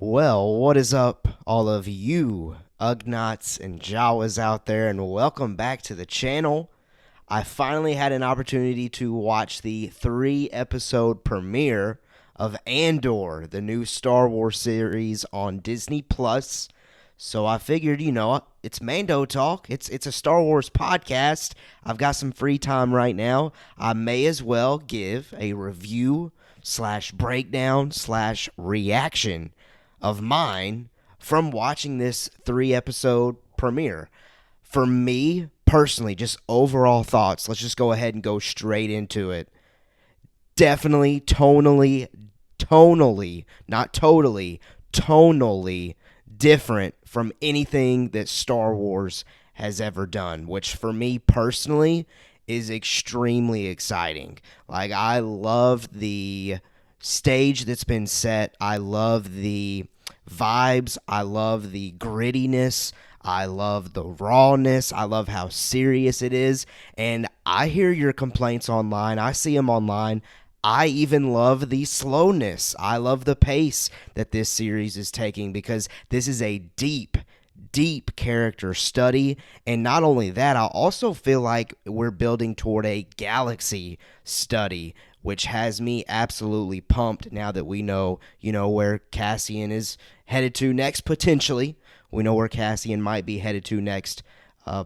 Well, what is up, all of you Ugnaughts and Jawas out there, and welcome back to the channel. I finally had an opportunity to watch the 3 episode premiere of Andor, the new Star Wars series on Disney Plus. So I figured, it's Mando Talk. It's a Star Wars podcast. I've got some free time right now. I may as well give a review slash breakdown slash reaction of mine from watching this 3 episode premiere. For me personally, just overall thoughts. Let's just go ahead and go straight into it. Definitely tonally, not totally, tonally different from anything that Star Wars has ever done, which for me personally is extremely exciting. Like, I love the stage that's been set. I love the vibes. I love the grittiness. I love the rawness. I love how serious it is. And I hear your complaints online. I see them online. I even love the slowness. I love the pace that this series is taking because this is a deep character study. And not only that, I also feel like we're building toward a galaxy study, which has me absolutely pumped now that we know, where Cassian is headed to next, potentially. We know where Cassian might be headed to next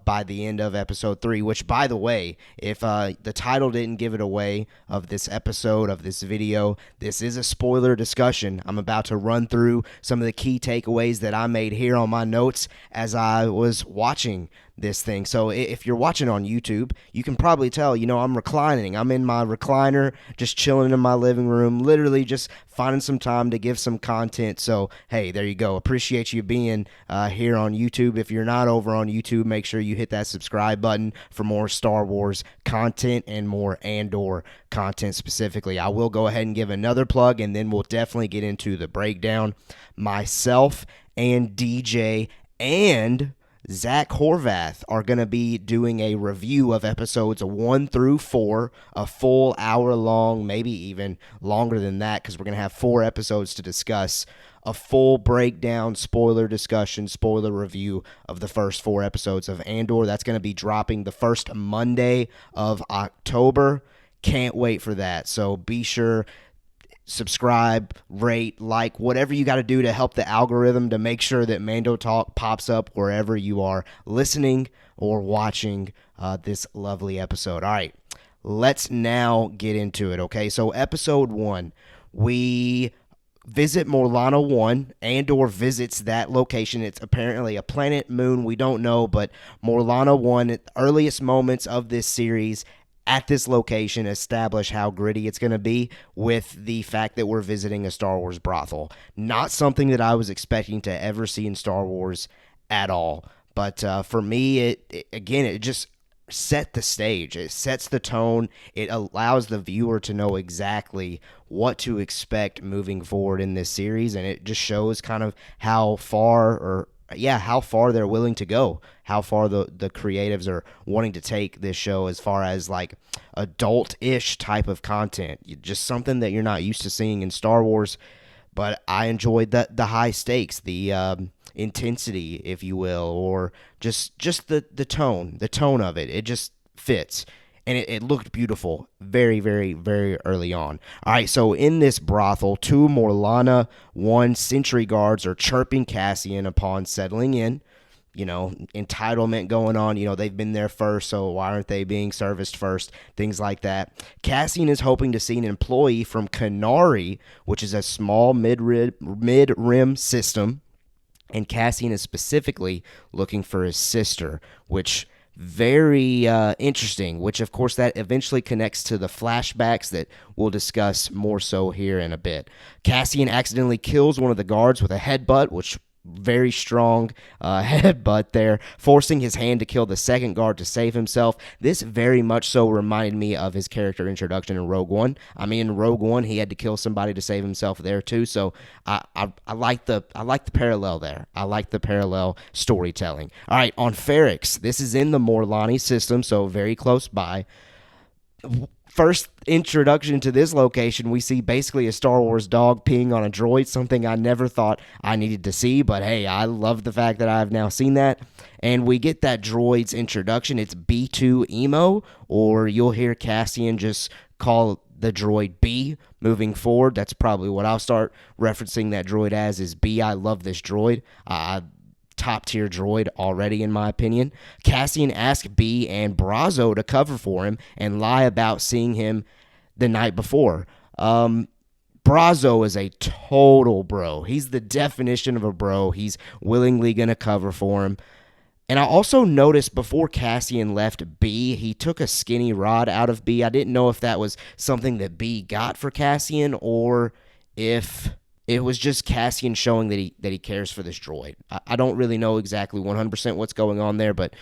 by the end of episode 3, which, by the way, if the title didn't give it away of this episode, of this video, this is a spoiler discussion. I'm about to run through some of the key takeaways that I made here on my notes as I was watching this thing. So if you're watching on YouTube, you can probably tell, I'm reclining. I'm in my recliner, just chilling in my living room, literally just finding some time to give some content. So, hey, there you go. Appreciate you being here on YouTube. If you're not over on YouTube, make sure you hit that subscribe button for more Star Wars content and more Andor content specifically. I will go ahead and give another plug, and then we'll definitely get into the breakdown. Myself and DJ and Zach Horvath are going to be doing a review of episodes 1 through 4, a full hour long, maybe even longer than that, because we're going to have 4 episodes to discuss. A full breakdown, spoiler discussion, spoiler review of the first 4 episodes of Andor. That's going to be dropping the first Monday of October. Can't wait for that. So be sure, subscribe, rate, like, whatever you got to do to help the algorithm to make sure that Mando Talk pops up wherever you are listening or watching this lovely episode. All right, let's now get into it, okay? So episode 1, we visit Morlana 1. Andor visits that location. It's apparently a planet, moon, we don't know, but Morlana 1, at the earliest moments of this series, at this location, establish how gritty it's going to be with the fact that we're visiting a Star Wars brothel. Not something that I was expecting to ever see in Star Wars at all. But for me, it just set the stage. It sets the tone. It allows the viewer to know exactly what to expect moving forward in this series, and it just shows kind of how far they're willing to go, how far the creatives are wanting to take this show as far as like adult-ish type of content, just something that you're not used to seeing in Star Wars. But I enjoyed the high stakes, the intensity, if you will, or just the tone of it. It just fits. And it looked beautiful very, very, very early on. All right, so in this brothel, 2 Morlana 1 sentry guards are chirping Cassian upon settling in. Entitlement going on. They've been there first, so why aren't they being serviced first? Things like that. Cassian is hoping to see an employee from Canary, which is a small mid-rim system. And Cassian is specifically looking for his sister, which very interesting, which of course that eventually connects to the flashbacks that we'll discuss more so here in a bit. Cassian accidentally kills one of the guards with a headbutt, which very strong headbutt there, forcing his hand to kill the second guard to save himself. This very much so reminded me of his character introduction in Rogue One. I mean, in Rogue One, he had to kill somebody to save himself there too. So I like the parallel there. I like the parallel storytelling. All right, on Ferrix, this is in the Morlani system, so very close by. first introduction to this location, we see basically a Star Wars dog peeing on a droid, something I never thought I needed to see, but hey, I love the fact that I've now seen that. And we get that droid's introduction. It's B2 Emo, or you'll hear Cassian just call the droid B moving forward. That's probably what I'll start referencing that droid as, is B. I love this droid. Top tier droid already, in my opinion. Cassian asked B and Brazo to cover for him and lie about seeing him the night before. Brazo is a total bro. He's the definition of a bro. He's willingly going to cover for him. And I also noticed before Cassian left B, he took a skinny rod out of B. I didn't know if that was something that B got for Cassian, or if it was just Cassian showing that he cares for this droid. I don't really know exactly 100% what's going on there, but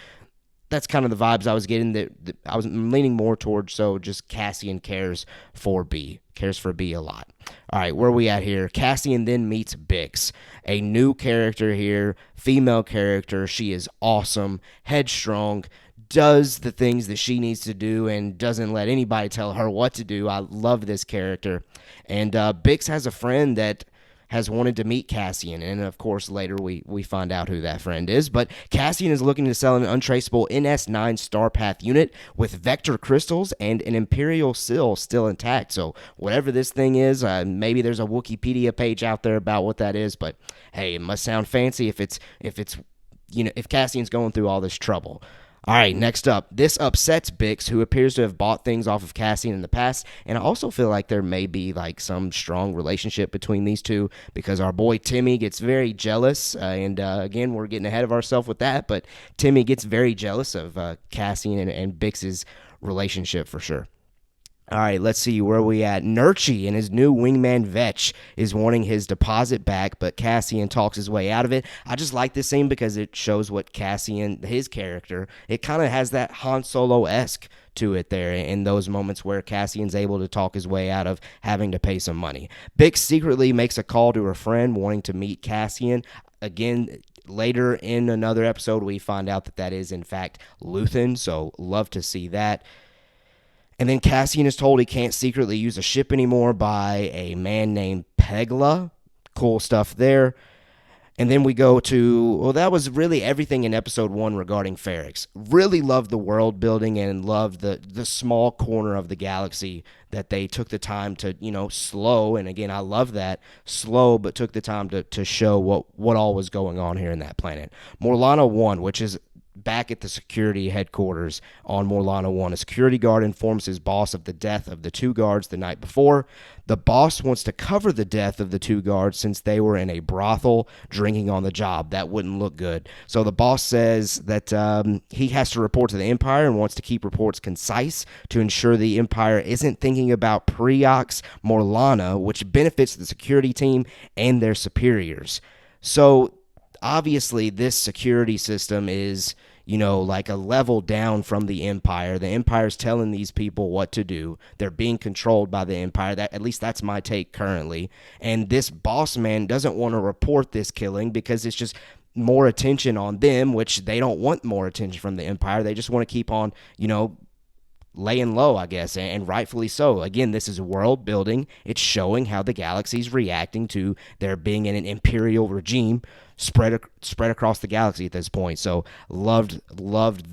that's kind of the vibes I was getting. That I was leaning more towards, so just Cassian cares for B a lot. All right, where are we at here? Cassian then meets Bix, a new character here, female character. She is awesome, headstrong, does the things that she needs to do, and doesn't let anybody tell her what to do. I love this character. And Bix has a friend that has wanted to meet Cassian, and of course later we find out who that friend is. But Cassian is looking to sell an untraceable NS9 Starpath unit with vector crystals and an Imperial seal still intact. So whatever this thing is, maybe there's a Wikipedia page out there about what that is, but hey, it must sound fancy if Cassian's going through all this trouble. All right, next up, this upsets Bix, who appears to have bought things off of Cassian in the past, and I also feel like there may be like some strong relationship between these two, because our boy Timmy gets very jealous, and again, we're getting ahead of ourselves with that, but Timmy gets very jealous of Cassian and Bix's relationship for sure. All right, let's see where we at. Nurchi and his new wingman Vetch is wanting his deposit back, but Cassian talks his way out of it. I just like this scene because it shows what Cassian, his character, it kind of has that Han Solo-esque to it there in those moments where Cassian's able to talk his way out of having to pay some money. Bix secretly makes a call to her friend wanting to meet Cassian. Again, later in another episode, we find out that is in fact Luthen, so love to see that. And then Cassian is told he can't secretly use a ship anymore by a man named Pegla. Cool stuff there. And then we go to, well, that was really everything in episode 1 regarding Ferrix. Really loved the world building and loved the small corner of the galaxy that they took the time to, slow. And again, I love that. Slow, but took the time to show what all was going on here in that planet. Morlana 1, which is back at the security headquarters on Morlana 1. A security guard informs his boss of the death of the 2 guards the night before. The boss wants to cover the death of the 2 guards since they were in a brothel drinking on the job. That wouldn't look good. So the boss says that he has to report to the Empire and wants to keep reports concise to ensure the Empire isn't thinking about Preox Morlana, which benefits the security team and their superiors. So obviously this security system is, like a level down from the Empire. The Empire's telling these people what to do. They're being controlled by the Empire. At least that's my take currently. And this boss man doesn't want to report this killing because it's just more attention on them, which they don't want more attention from the Empire. They just want to keep on, laying low, I guess, and rightfully so. Again, this is world building. It's showing how the galaxy's reacting to there being an imperial regime spread across the galaxy at this point. So loved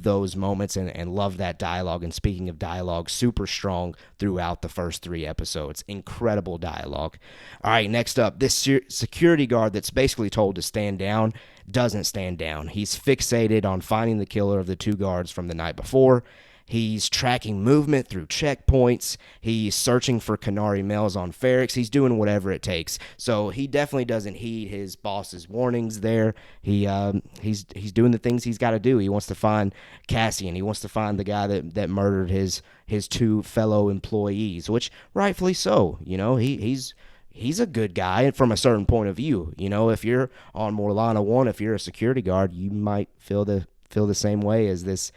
those moments and loved that dialogue. And speaking of dialogue, super strong throughout the first 3 episodes. Incredible dialogue. All right, next up, this security guard that's basically told to stand down doesn't stand down. He's fixated on finding the killer of the 2 guards from the night before. He's tracking movement through checkpoints. He's searching for Canary males on Ferrix. He's doing whatever it takes. So he definitely doesn't heed his boss's warnings there. He's doing the things he's got to do. He wants to find Cassian. He wants to find the guy that murdered his 2 fellow employees, which rightfully so. He's a good guy from a certain point of view. If you're on Morlana 1, if you're a security guard, you might feel the same way as this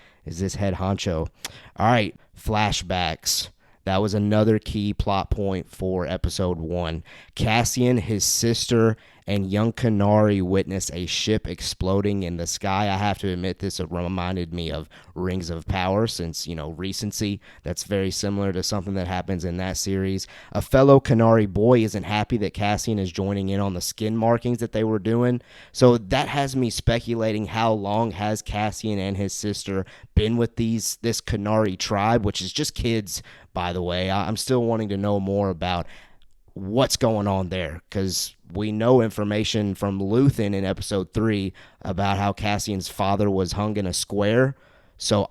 head honcho. All right, flashbacks. That was another key plot point for episode 1. Cassian, his sister, and young Kenari witness a ship exploding in the sky. I have to admit, this reminded me of Rings of Power, since, recency. That's very similar to something that happens in that series. A fellow Kenari boy isn't happy that Cassian is joining in on the skin markings that they were doing. So that has me speculating, how long has Cassian and his sister been with this Kenari tribe, which is just kids, by the way. I'm still wanting to know more about what's going on there, because we know information from Luthen in episode 3 about how Cassian's father was hung in a square. So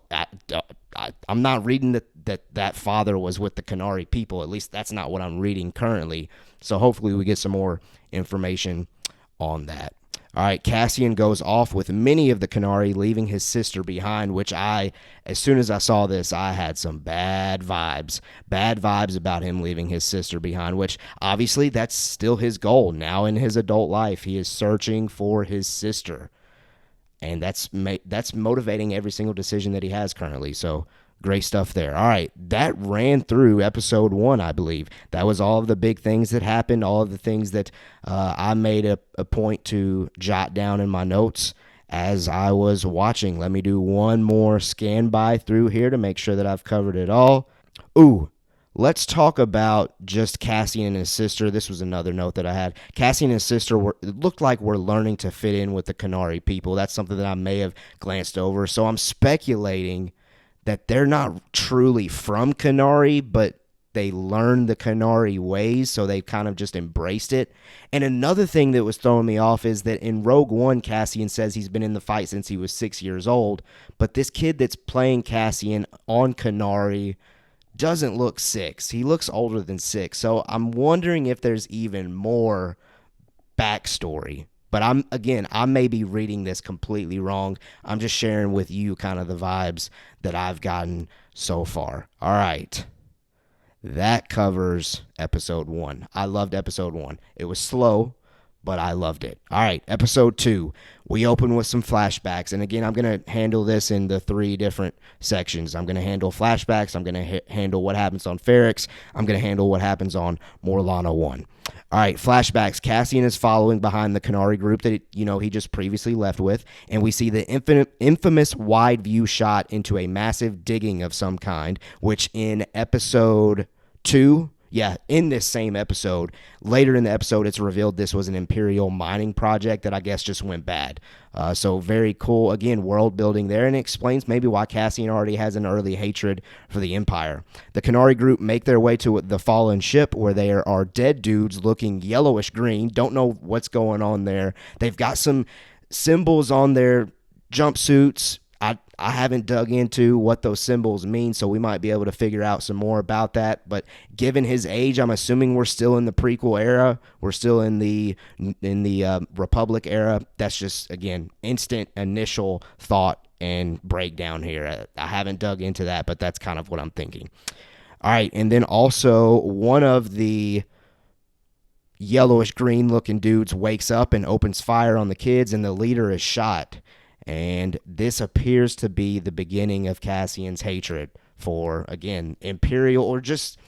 I'm not reading that father was with the Kenari people. At least that's not what I'm reading currently. So hopefully we get some more information on that. All right, Cassian goes off with many of the Kenari, leaving his sister behind, which as soon as I saw this, I had some bad vibes about him leaving his sister behind, which obviously that's still his goal. Now in his adult life, he is searching for his sister, and that's motivating every single decision that he has currently. So great stuff there. All right, that ran through episode 1, I believe. That was all of the big things that happened, all of the things that I made a point to jot down in my notes as I was watching. Let me do one more scan by through here to make sure that I've covered it all. Let's talk about just Cassian and his sister. This was another note that I had. Cassian and his sister looked like we're learning to fit in with the Kenari people. That's something that I may have glanced over. So I'm speculating that they're not truly from Kenari, but they learned the Kenari ways, so they kind of just embraced it. And another thing that was throwing me off is that in Rogue One, Cassian says he's been in the fight since he was 6 years old, but this kid that's playing Cassian on Kenari doesn't look 6. He looks older than 6. So I'm wondering if there's even more backstory. But I may be reading this completely wrong. I'm just sharing with you kind of the vibes that I've gotten so far. All right. That covers episode 1. I loved episode 1. It was slow, but I loved it. All right, episode 2. We open with some flashbacks. And again, I'm going to handle this in the 3 different sections. I'm going to handle flashbacks. I'm going to handle what happens on Ferrix. I'm going to handle what happens on Morlana 1. All right, flashbacks. Cassian is following behind the Kenari group that he just previously left with, and we see the infamous wide view shot into a massive digging of some kind, which in episode 2, in this same episode, later in the episode, it's revealed this was an Imperial mining project that I guess just went bad. So very cool. Again, world building there, and it explains maybe why Cassian already has an early hatred for the Empire. The Kenari group make their way to the fallen ship, where there are dead dudes looking yellowish green. Don't know what's going on there. They've got some symbols on their jumpsuits. I haven't dug into what those symbols mean, so we might be able to figure out some more about that. But given his age, I'm assuming we're still in the prequel era. We're still in the Republic era. That's just, again, instant initial thought and breakdown here. I haven't dug into that, but that's kind of what I'm thinking. All right, and then also one of the yellowish green looking dudes wakes up and opens fire on the kids, and the leader is shot. And this appears to be the beginning of Cassian's hatred for, again, Imperial or just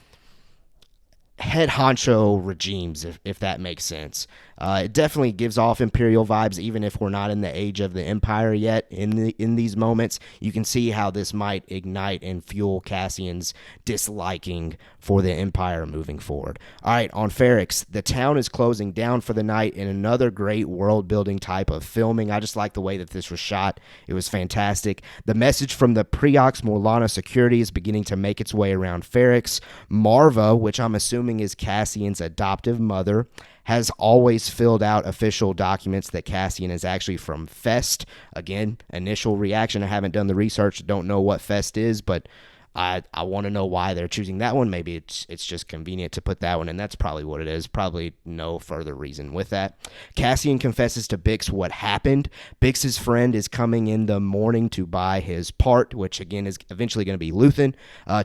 head honcho regimes, if that makes sense. It definitely gives off Imperial vibes, even if we're not in the age of the Empire yet. In these moments, you can see how this might ignite and fuel Cassian's disliking for the Empire moving forward. All right, on Ferrix, the town is closing down for the night in another great world-building type of filming. I just like the way that this was shot. It was fantastic. The message from the Preox Morlana security is beginning to make its way around Ferrix. Marva, which I'm assuming is Cassian's adoptive mother, has always filled out official documents that Cassian is actually from Fest. Again, initial reaction, I haven't done the research, don't know what Fest is, but I want to know why they're choosing that one. Maybe it's just convenient to put that one, and that's probably what it is. Probably no further reason with that. Cassian confesses to Bix what happened. Bix's friend is coming in the morning to buy his part, which again is eventually going to be Luthen.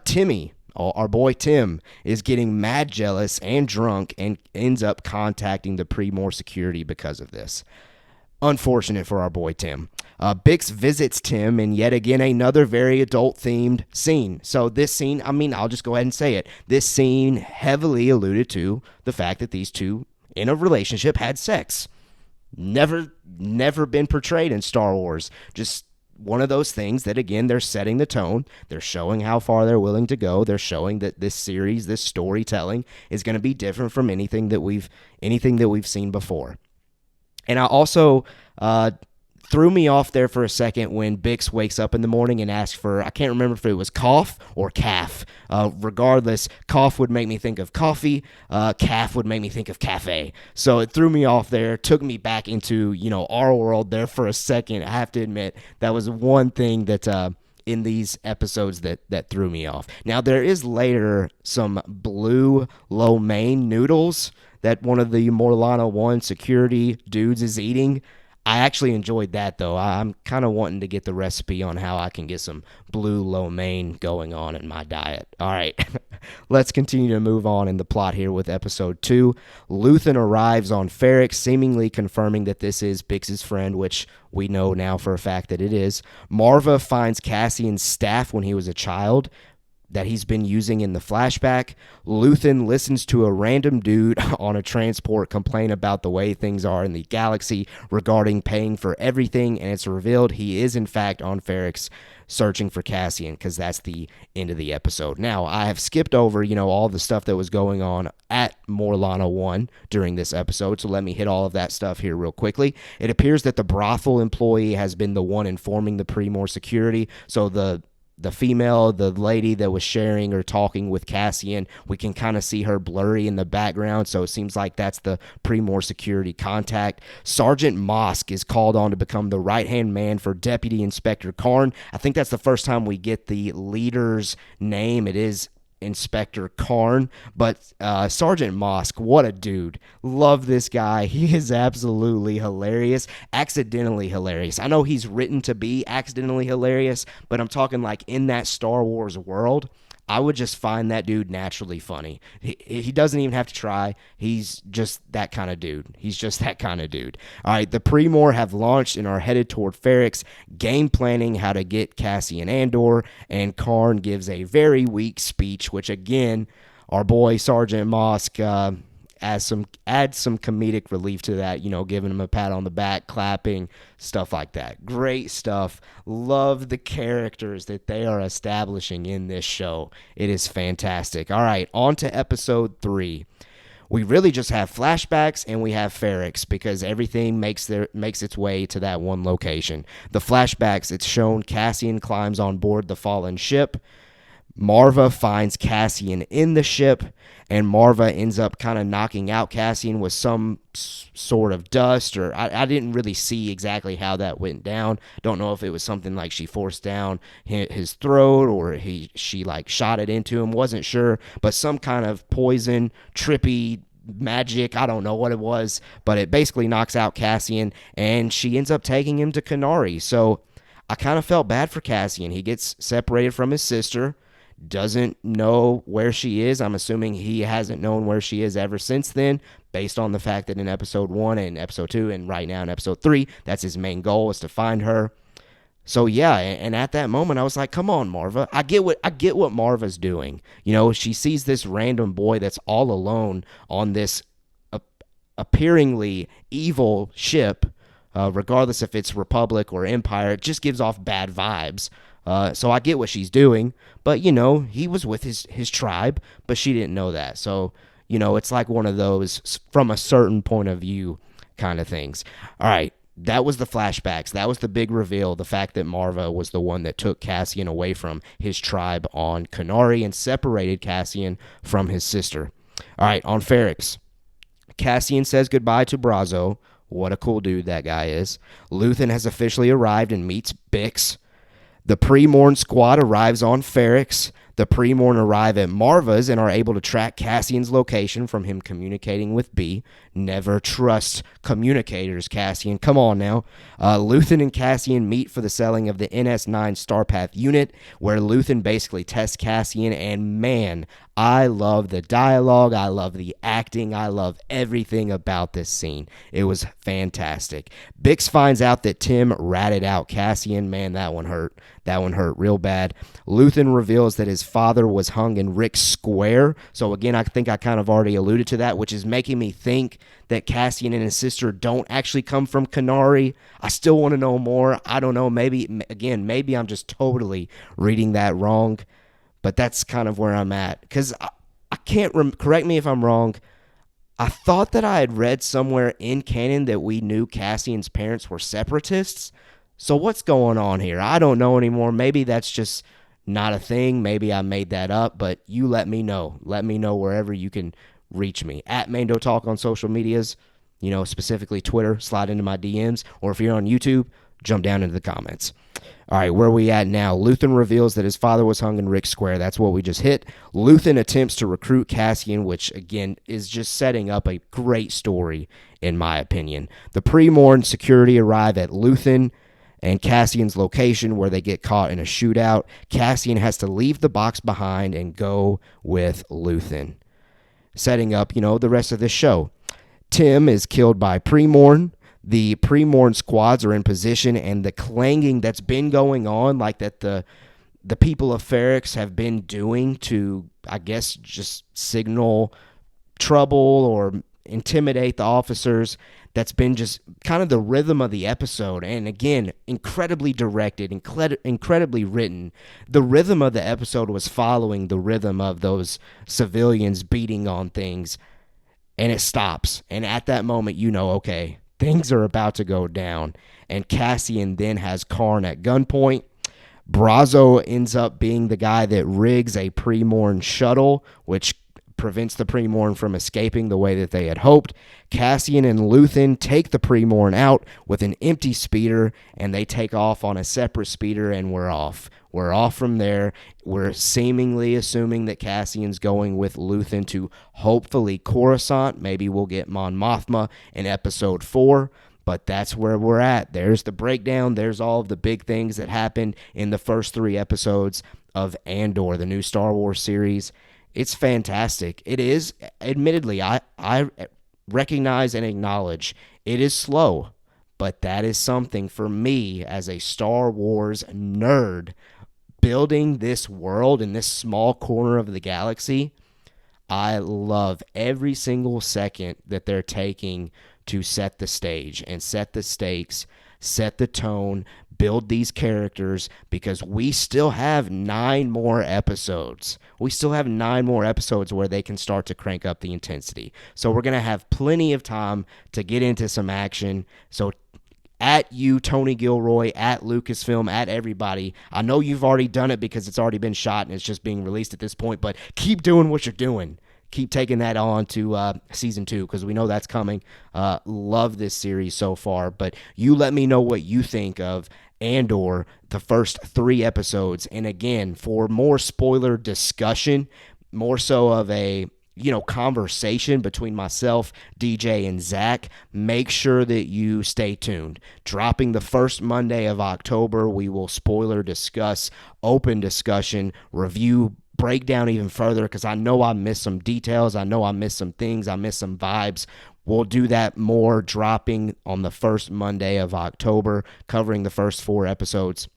Timmy, our boy Tim, is getting mad jealous and drunk and ends up contacting the Pre-More security because of this. Unfortunate for our boy Tim. Bix visits Tim in yet again another very adult-themed scene. So this scene, I'll just go ahead and say it. This scene heavily alluded to the fact that these two in a relationship had sex. Never been portrayed in Star Wars. Just one of those things that, again, they're setting the tone. They're showing how far they're willing to go. They're showing that this series, this storytelling, is going to be different from anything that we've seen before. And I also threw me off there for a second when Bix wakes up in the morning and asks for, I can't remember if it was cough or calf. Regardless, cough would make me think of coffee. Calf would make me think of cafe. So it threw me off there, took me back into, our world there for a second. I have to admit, that was one thing that in these episodes that threw me off. Now, there is later some blue lo mein noodles that one of the Morlana 1 security dudes is eating. I actually enjoyed that, though. I'm kind of wanting to get the recipe on how I can get some blue lo mein going on in my diet. All right, let's continue to move on in the plot here with episode 2. Luthen arrives on Ferrix, seemingly confirming that this is Bix's friend, which we know now for a fact that it is. Marva finds Cassian's staff when he was a child that he's been using in the flashback. Luthen listens to a random dude on a transport complain about the way things are in the galaxy regarding paying for everything, and it's revealed he is in fact on Ferrix searching for Cassian, because that's the end of the episode. Now, I have skipped over, all the stuff that was going on at Morlana 1 during this episode, so let me hit all of that stuff here real quickly. It appears that the brothel employee has been the one informing the Pre-Mor security, so the female, the lady that was sharing or talking with Cassian, we can kind of see her blurry in the background, so it seems like that's the Pre-Mor security contact. Sergeant Mosk is called on to become the right-hand man for Deputy Inspector Karn. I think that's the first time we get the leader's name. It is Inspector Karn, but Sergeant Mosk, what a dude. Love this guy. He is absolutely hilarious, accidentally hilarious. I know he's written to be accidentally hilarious, but I'm talking like in that Star Wars world, I would just find that dude naturally funny. He doesn't even have to try. He's just that kind of dude. All right, the Pre-Mor have launched and are headed toward Ferrix, game planning how to get Cassian Andor, and Karn gives a very weak speech, which again, our boy Sergeant Mosk adds some comedic relief to that, giving him a pat on the back, clapping, stuff like that. Great stuff. Love the characters that they are establishing in this show. It is fantastic. All right, on to episode 3. We really just have flashbacks and we have Ferrix because everything makes its way to that one location. The flashbacks, it's shown Cassian climbs on board the fallen ship. Marva finds Cassian in the ship, and Marva ends up kind of knocking out Cassian with some sort of dust, or I didn't really see exactly how that went down. Don't know if it was something like she forced down his throat or she like shot it into him. Wasn't sure, but some kind of poison, trippy magic, I don't know what it was, but it basically knocks out Cassian, and she ends up taking him to Kenari. So I kind of felt bad for Cassian. He gets separated from his sister, doesn't know where she is. I'm assuming he hasn't known where she is ever since then, based on the fact that in episode 1 and episode 2 and right now in episode 3, that's his main goal, is to find her. So yeah, and at that moment I was like, come on, Marva. I get what Marva's doing. She sees this random boy that's all alone on this appearingly evil ship, regardless if it's Republic or Empire. It just gives off bad vibes. So I get what she's doing, but he was with his tribe, but she didn't know that. So, it's like one of those from a certain point of view kind of things. All right, that was the flashbacks. That was the big reveal, the fact that Marva was the one that took Cassian away from his tribe on Kenari and separated Cassian from his sister. All right, on Ferrix, Cassian says goodbye to Brazo. What a cool dude that guy is. Luthen has officially arrived and meets Bix. The Pre-Morn squad arrives on Ferrix. The Pre-Morn arrive at Marva's and are able to track Cassian's location from him communicating with B. Never trust communicators, Cassian. Come on now. Luthen and Cassian meet for the selling of the NS9 Starpath unit, where Luthen basically tests Cassian, and man, I love the dialogue. I love the acting. I love everything about this scene. It was fantastic. Bix finds out that Tim ratted out Cassian. Man, that one hurt. That one hurt real bad. Luthen reveals that his father was hung in Rick's Square. So again, I think I kind of already alluded to that, which is making me think that Cassian and his sister don't actually come from Kenari. I still want to know more. I don't know. Maybe I'm just totally reading that wrong. But that's kind of where I'm at. Because I can't, correct me if I'm wrong, I thought that I had read somewhere in canon that we knew Cassian's parents were separatists. So what's going on here? I don't know anymore. Maybe that's just not a thing. Maybe I made that up, but you let me know. Let me know wherever you can reach me. At Mando Talk on social medias, specifically Twitter, slide into my DMs. Or if you're on YouTube, jump down into the comments. All right, where are we at now? Luthen reveals that his father was hung in Rick's Square. That's what we just hit. Luthen attempts to recruit Cassian, which, again, is just setting up a great story, in my opinion. The pre-morn security arrive at Luthen and Cassian's location where they get caught in a shootout. Cassian has to leave the box behind and go with Luthen, setting up, the rest of this show. Tim is killed by pre-morn. The pre-morn squads are in position, and the clanging that's been going on, like that the people of Ferrix have been doing to, I guess, just signal trouble or intimidate the officers, that's been just kind of the rhythm of the episode. And again, incredibly directed, incredibly written. The rhythm of the episode was following the rhythm of those civilians beating on things, and it stops. And at that moment, okay, things are about to go down. And Cassian then has Karn at gunpoint. Brazo ends up being the guy that rigs a pre-morn shuttle, which prevents the pre-morn from escaping the way that they had hoped. Cassian and Luthen take the pre-morn out with an empty speeder, and they take off on a separate speeder, and we're off. We're off from there. We're seemingly assuming that Cassian's going with Luthen to hopefully Coruscant. Maybe we'll get Mon Mothma in episode 4. But that's where we're at. There's the breakdown. There's all of the big things that happened in the first 3 episodes of Andor, the new Star Wars series. It's fantastic. It is, admittedly, I recognize and acknowledge it is slow, but that is something for me as a Star Wars nerd building this world in this small corner of the galaxy. I love every single second that they're taking to set the stage and set the stakes, set the tone, build these characters, because we still have 9 more episodes. We still have 9 more episodes where they can start to crank up the intensity. So we're going to have plenty of time to get into some action. So at you, Tony Gilroy, at Lucasfilm, at everybody, I know you've already done it because it's already been shot and it's just being released at this point, but keep doing what you're doing. Keep taking that on to season 2, because we know that's coming. Love this series so far, but you let me know what you think of Andor, the first 3 episodes. And again, for more spoiler discussion, more so of a conversation between myself, DJ, and Zach, make sure that you stay tuned. Dropping the first Monday of October, we will spoiler discuss, open discussion, review, break down even further, because I know I missed some details. I know I missed some things. I missed some vibes. We'll do that more, dropping on the first Monday of October, covering the first 4 episodes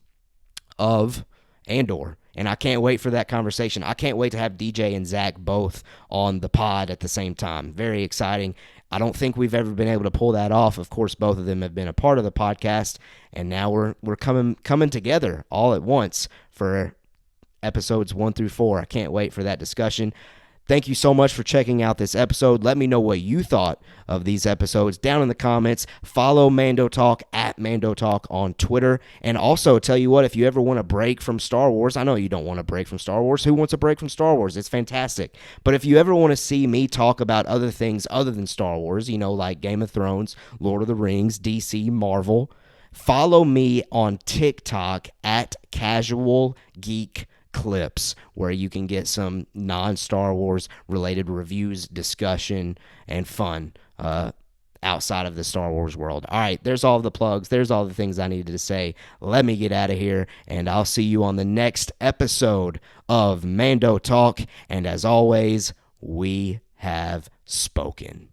of Andor. And I can't wait for that conversation. I can't wait to have DJ and Zach both on the pod at the same time. Very exciting. I don't think we've ever been able to pull that off. Of course, both of them have been a part of the podcast, and now we're coming together all at once for episodes 1 through 4. I can't wait for that discussion. Thank you so much for checking out this episode. Let me know what you thought of these episodes down in the comments. Follow Mando Talk at Mando Talk on Twitter. And also, tell you what, if you ever want a break from Star Wars, I know you don't want a break from Star Wars. Who wants a break from Star Wars? It's fantastic. But if you ever want to see me talk about other things other than Star Wars, like Game of Thrones, Lord of the Rings, DC, Marvel, follow me on TikTok at Casual Geek Clips, where you can get some non-Star Wars related reviews, discussion, and fun out outside of the Star Wars world. All right, there's all the plugs. There's all the things I needed to say. Let me get out of here, and I'll see you on the next episode of Mando Talk. And as always, we have spoken.